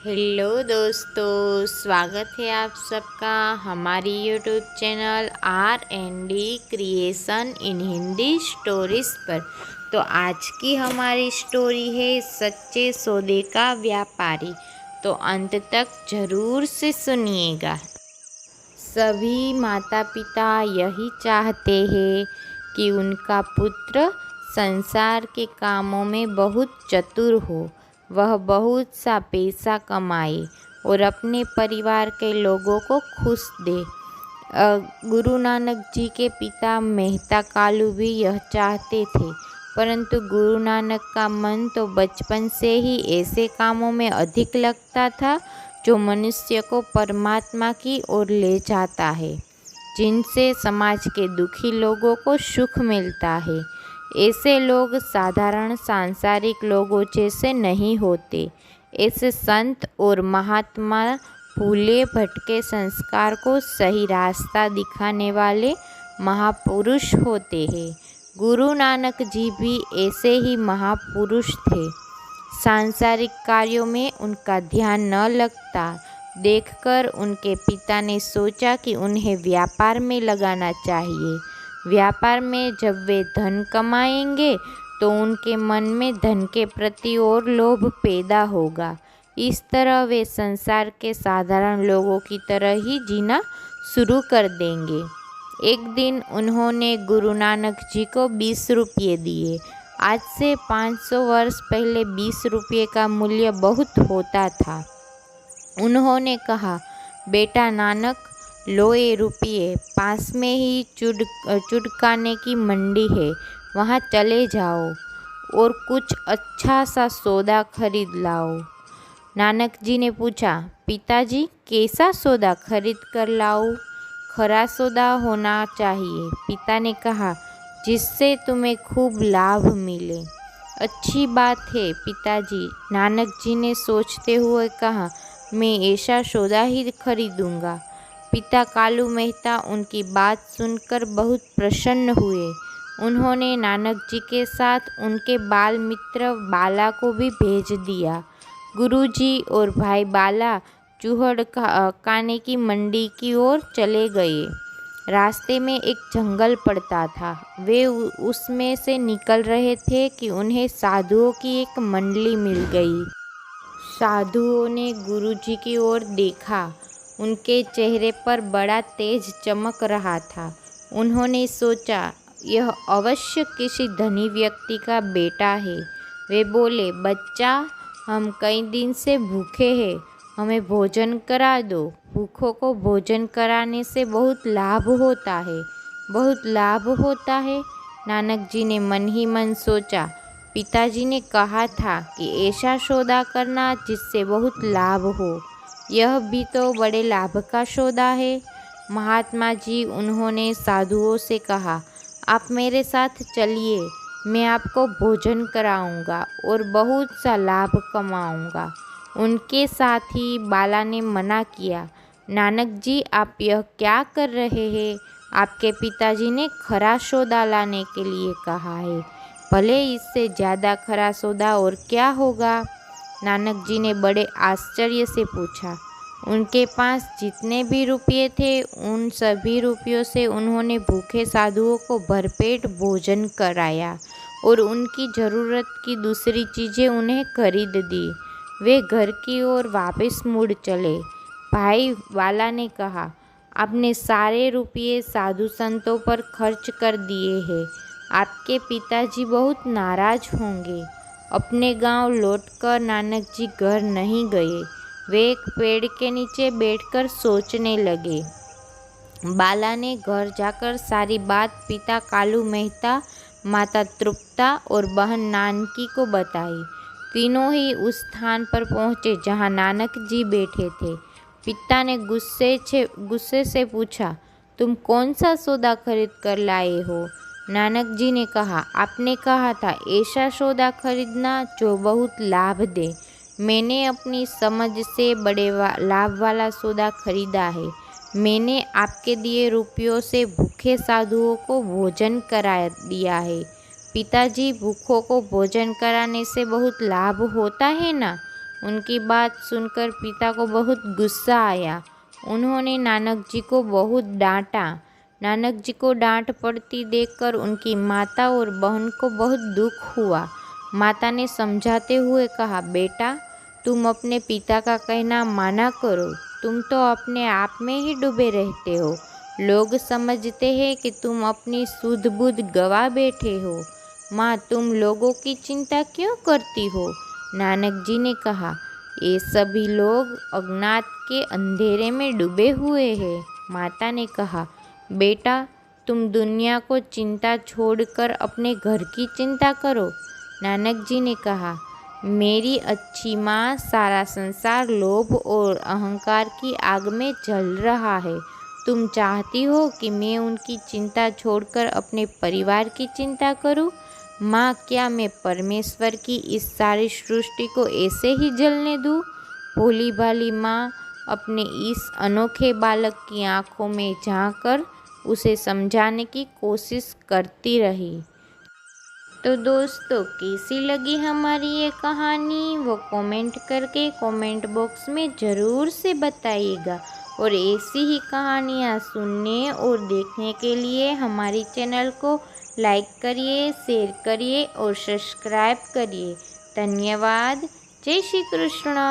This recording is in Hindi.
हेलो दोस्तों, स्वागत है आप सबका हमारी यूट्यूब चैनल R&D क्रिएशन इन हिंदी स्टोरीज़ पर। तो आज की हमारी स्टोरी है सच्चे सौदे का व्यापारी। तो अंत तक ज़रूर से सुनिएगा। सभी माता पिता यही चाहते हैं कि उनका पुत्र संसार के कामों में बहुत चतुर हो, वह बहुत सा पैसा कमाए और अपने परिवार के लोगों को खुश दे। गुरु नानक जी के पिता मेहता कालू भी यह चाहते थे, परंतु गुरु नानक का मन तो बचपन से ही ऐसे कामों में अधिक लगता था जो मनुष्य को परमात्मा की ओर ले जाता है, जिनसे समाज के दुखी लोगों को सुख मिलता है। ऐसे लोग साधारण सांसारिक लोगों जैसे नहीं होते। ऐसे संत और महात्मा भूले भटके संस्कार को सही रास्ता दिखाने वाले महापुरुष होते हैं। गुरु नानक जी भी ऐसे ही महापुरुष थे। सांसारिक कार्यों में उनका ध्यान न लगता देखकर उनके पिता ने सोचा कि उन्हें व्यापार में लगाना चाहिए। व्यापार में जब वे धन कमाएंगे तो उनके मन में धन के प्रति और लोभ पैदा होगा। इस तरह वे संसार के साधारण लोगों की तरह ही जीना शुरू कर देंगे। एक दिन उन्होंने गुरु नानक जी को 20 रुपये दिए। आज से 500 वर्ष पहले 20 रुपये का मूल्य बहुत होता था। उन्होंने कहा, बेटा नानक, लो ये रुपये, पास में ही चुड़काने की मंडी है, वहाँ चले जाओ और कुछ अच्छा सा सौदा खरीद लाओ। नानक जी ने पूछा, पिताजी कैसा सौदा खरीद कर लाऊं? खरा सौदा होना चाहिए। पिता ने कहा, जिससे तुम्हें खूब लाभ मिले। अच्छी बात है पिताजी, नानक जी ने सोचते हुए कहा, मैं ऐसा सौदा ही खरीदूंगा। पिता कालू मेहता उनकी बात सुनकर बहुत प्रसन्न हुए। उन्होंने नानक जी के साथ उनके बाल मित्र बाला को भी भेज दिया। गुरुजी और भाई बाला चूहड़काने की मंडी की ओर चले गए। रास्ते में एक जंगल पड़ता था। वे उसमें से निकल रहे थे कि उन्हें साधुओं की एक मंडली मिल गई। साधुओं ने गुरुजी की ओर देखा। उनके चेहरे पर बड़ा तेज चमक रहा था। उन्होंने सोचा, यह अवश्य किसी धनी व्यक्ति का बेटा है। वे बोले, बच्चा, हम कई दिन से भूखे हैं, हमें भोजन करा दो। भूखों को भोजन कराने से बहुत लाभ होता है, बहुत लाभ होता है। नानक जी ने मन ही मन सोचा, पिताजी ने कहा था कि ऐसा सौदा करना जिससे बहुत लाभ हो। यह भी तो बड़े लाभ का सौदा है। महात्मा जी, उन्होंने साधुओं से कहा, आप मेरे साथ चलिए, मैं आपको भोजन कराऊंगा और बहुत सा लाभ कमाऊंगा। उनके साथ ही बाला ने मना किया, नानक जी, आप यह क्या कर रहे हैं? आपके पिताजी ने खरा सौदा लाने के लिए कहा है, भले इससे ज़्यादा खरा सौदा और क्या होगा? नानक जी ने बड़े आश्चर्य से पूछा। उनके पास जितने भी रुपये थे उन सभी रुपयों से उन्होंने भूखे साधुओं को भरपेट भोजन कराया और उनकी ज़रूरत की दूसरी चीज़ें उन्हें खरीद दी। वे घर की ओर वापस मुड़ चले। भाई वाला ने कहा, आपने सारे रुपये साधु संतों पर खर्च कर दिए हैं। आपके पिताजी बहुत नाराज होंगे। अपने गांव लौटकर नानक जी घर नहीं गए। वे एक पेड़ के नीचे बैठकर सोचने लगे। बाला ने घर जाकर सारी बात पिता कालू मेहता, माता तृप्ता और बहन नानकी को बताई। तीनों ही उस स्थान पर पहुँचे जहाँ नानक जी बैठे थे। पिता ने गुस्से से पूछा, तुम कौन सा सौदा खरीद कर लाए हो? नानक जी ने कहा, आपने कहा था ऐसा सौदा खरीदना जो बहुत लाभ दे। मैंने अपनी समझ से बड़े लाभ वाला सौदा खरीदा है। मैंने आपके दिए रुपयों से भूखे साधुओं को भोजन करा दिया है। पिताजी, भूखों को भोजन कराने से बहुत लाभ होता है ना? उनकी बात सुनकर पिता को बहुत गुस्सा आया। उन्होंने नानक जी को बहुत डांटा। नानक जी को डांट पड़ती देखकर उनकी माता और बहन को बहुत दुख हुआ। माता ने समझाते हुए कहा, बेटा तुम अपने पिता का कहना माना करो, तुम तो अपने आप में ही डूबे रहते हो। लोग समझते हैं कि तुम अपनी सुध बुध गवा बैठे हो। माँ तुम लोगों की चिंता क्यों करती हो? नानक जी ने कहा, ये सभी लोग अज्ञात के अंधेरे में डूबे हुए हैं। माता ने कहा, बेटा तुम दुनिया को चिंता छोड़कर अपने घर की चिंता करो। नानक जी ने कहा, मेरी अच्छी माँ, सारा संसार लोभ और अहंकार की आग में जल रहा है। तुम चाहती हो कि मैं उनकी चिंता छोड़कर अपने परिवार की चिंता करूं? माँ क्या मैं परमेश्वर की इस सारी सृष्टि को ऐसे ही जलने दूँ? भोली भाली माँ अपने इस अनोखे बालक की आंखों में झांककर उसे समझाने की कोशिश करती रही। तो दोस्तों कैसी लगी हमारी ये कहानी वो कमेंट करके कमेंट बॉक्स में ज़रूर से बताइएगा। और ऐसी ही कहानियाँ सुनने और देखने के लिए हमारी चैनल को लाइक करिए, शेयर करिए और सब्सक्राइब करिए। धन्यवाद। जय श्री कृष्ण।